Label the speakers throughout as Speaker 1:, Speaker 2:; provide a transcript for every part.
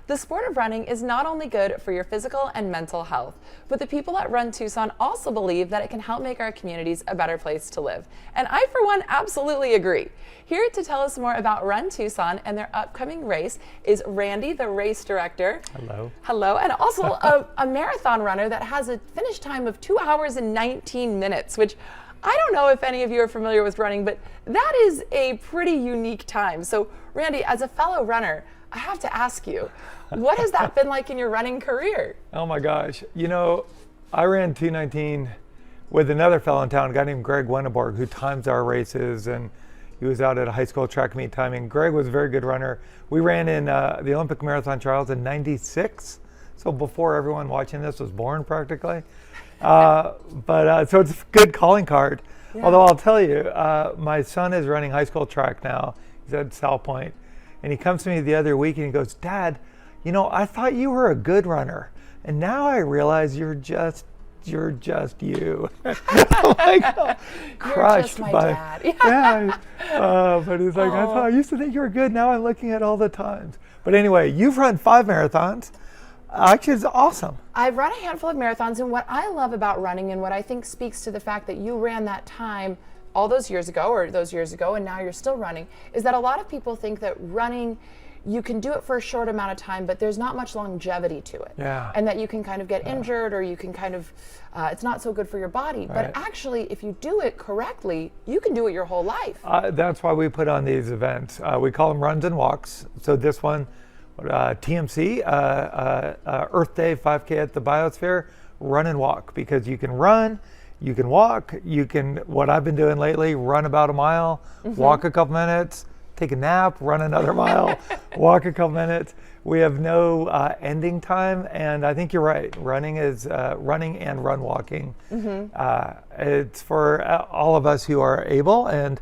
Speaker 1: The sport of running is not only good for your physical and mental health, but the people at Run Tucson also believe that it can help make our communities a better place to live. And I, for one, absolutely agree. Here to tell us more about Run Tucson and their upcoming race is Randy, the race director.
Speaker 2: Hello.
Speaker 1: Hello, and also a marathon runner that has a finish time of 2 hours and 19 minutes, which I don't know if any of you are familiar with running, but that is a pretty unique time. So Randy, as a fellow runner, I have to ask you, what has that been like in your running career?
Speaker 2: Oh my gosh. You know, I ran 2:19 with another fellow in town, a guy named Greg Wenneborg, who times our races, and he was out at a high school track meet timing. Greg was a very good runner. We ran in the Olympic Marathon Trials in '96, so before everyone watching this was born practically. So it's a good calling card. Yeah. Although I'll tell you, my son is running high school track now. He's at South Point. And he comes to me the other week and he goes, "Dad, you know, I thought you were a good runner. And now I realize you're just you." I'm like, oh, crushed
Speaker 1: my
Speaker 2: by,
Speaker 1: dad.
Speaker 2: Yeah. But he's like, I used to think you were good. Now I'm looking at all the times. But anyway, you've run 5 marathons. Actually, it's awesome.
Speaker 1: I've run a handful of marathons, and what I love about running and what I think speaks to the fact that you ran that time all those years ago, and now you're still running, is that a lot of people think that running, you can do it for a short amount of time, but there's not much longevity to it.
Speaker 2: Yeah.
Speaker 1: And that you can kind of get injured, or you can kind of, it's not so good for your body.
Speaker 2: Right.
Speaker 1: But actually, if you do it correctly, you can do it your whole life.
Speaker 2: That's why we put on these events. We call them runs and walks. So this one, TMC, Earth Day 5K at the Biosphere, run and walk, because you can run, you can walk, you can, what I've been doing lately, run about a mile, walk a couple minutes, take a nap, run another mile, walk a couple minutes. We have no ending time, and I think you're right. Running is running and run walking. It's for all of us who are able, and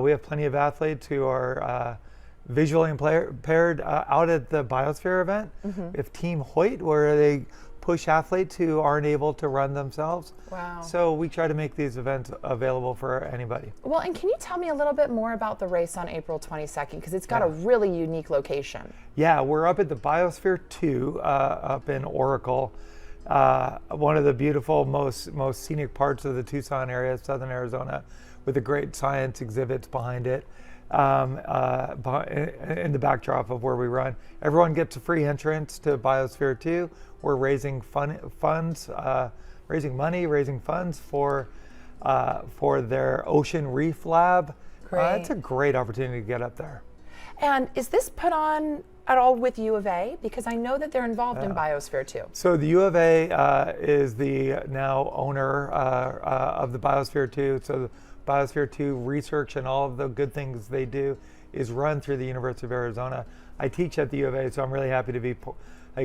Speaker 2: we have plenty of athletes who are visually impaired out at the Biosphere event. We have Team Hoyt, where they push athletes who aren't able to run themselves.
Speaker 1: Wow.
Speaker 2: So we try to make these events available for anybody.
Speaker 1: Well, and can you tell me a little bit more about the race on April 22nd? Because it's got a really unique location.
Speaker 2: Yeah, we're up at the Biosphere 2 up in Oracle. One of the beautiful, most scenic parts of the Tucson area, southern Arizona, with the great science exhibits behind it. In the backdrop of where we run. Everyone gets a free entrance to Biosphere 2. We're raising funds for their Ocean Reef Lab. It's a great opportunity to get up there.
Speaker 1: And is this put on at all with U of A? Because I know that they're involved in Biosphere 2.
Speaker 2: So the U of A is the now owner of the Biosphere 2. So the Biosphere 2 research and all of the good things they do is run through the University of Arizona. I teach at the U of A, so I'm really happy to be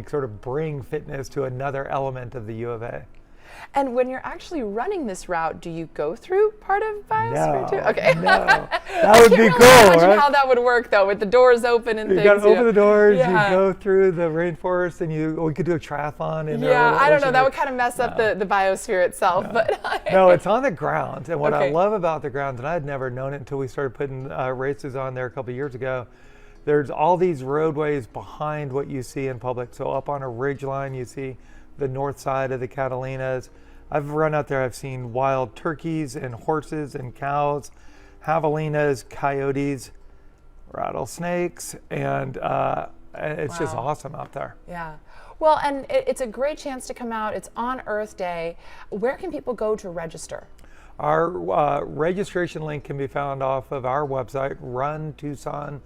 Speaker 2: sort of bring fitness to another element of the U of A.
Speaker 1: And when you're actually running this route, do you go through part of Biosphere 2? Okay.
Speaker 2: No, that would be
Speaker 1: really
Speaker 2: cool,
Speaker 1: imagine
Speaker 2: right?
Speaker 1: how that would work, though, with the doors open and
Speaker 2: you
Speaker 1: things.
Speaker 2: You got to open the doors,
Speaker 1: Yeah.
Speaker 2: you go through the rainforest, and we could do a triathlon.
Speaker 1: I don't know, that would kind of mess up the Biosphere itself.
Speaker 2: No.
Speaker 1: But
Speaker 2: No, it's on the ground. And what I
Speaker 1: Okay.
Speaker 2: love about the grounds, and I had never known it until we started putting races on there a couple of years ago, there's all these roadways behind what you see in public. So up on a ridge line, you see the north side of the Catalinas. I've run out there, I've seen wild turkeys and horses and cows, javelinas, coyotes, rattlesnakes, and it's just awesome out there.
Speaker 1: Yeah. Well, and it's a great chance to come out. It's on Earth Day. Where can people go to register?
Speaker 2: Our registration link can be found off of our website, runtucson.net,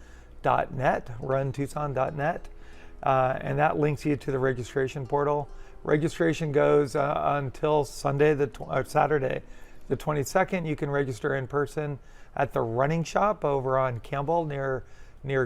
Speaker 2: and that links you to the registration portal. Registration goes until Saturday, the 22nd. You can register in person at the running shop over on Campbell near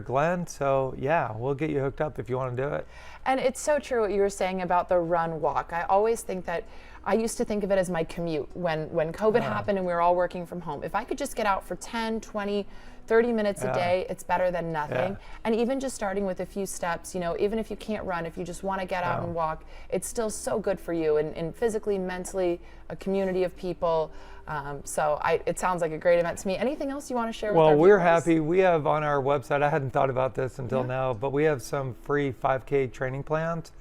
Speaker 2: Glen. So yeah, we'll get you hooked up if you want to do it.
Speaker 1: And it's so true what you were saying about the run walk. I always think that I used to think of it as my commute when COVID happened and we were all working from home. If I could just get out for 10, 20, 30 minutes a
Speaker 2: Yeah.
Speaker 1: day, it's better than nothing.
Speaker 2: Yeah.
Speaker 1: And even just starting with a few steps, you know, even if you can't run, if you just want to get out
Speaker 2: Yeah.
Speaker 1: and walk, it's still so good for you, and physically, mentally, a community of people. It sounds like a great event to me. Anything else you want to share with our
Speaker 2: Well, we're
Speaker 1: viewers?
Speaker 2: happy. We have on our website, I hadn't thought about this until
Speaker 1: Yeah.
Speaker 2: now, but we have some free 5K training plans.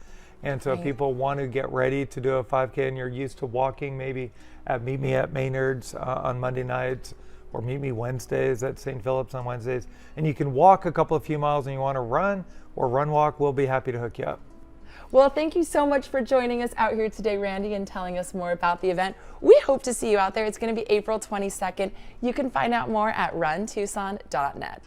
Speaker 2: And so if
Speaker 1: Great.
Speaker 2: people want to get ready to do a 5K and you're used to walking, maybe meet me at Maynard's on Monday nights, or meet me Wednesdays at St. Philip's on Wednesdays, and you can walk a few miles and you want to run or run walk, we'll be happy to hook you up.
Speaker 1: Well, thank you so much for joining us out here today, Randy, and telling us more about the event. We hope to see you out there. It's going to be April 22nd. You can find out more at runtucson.net.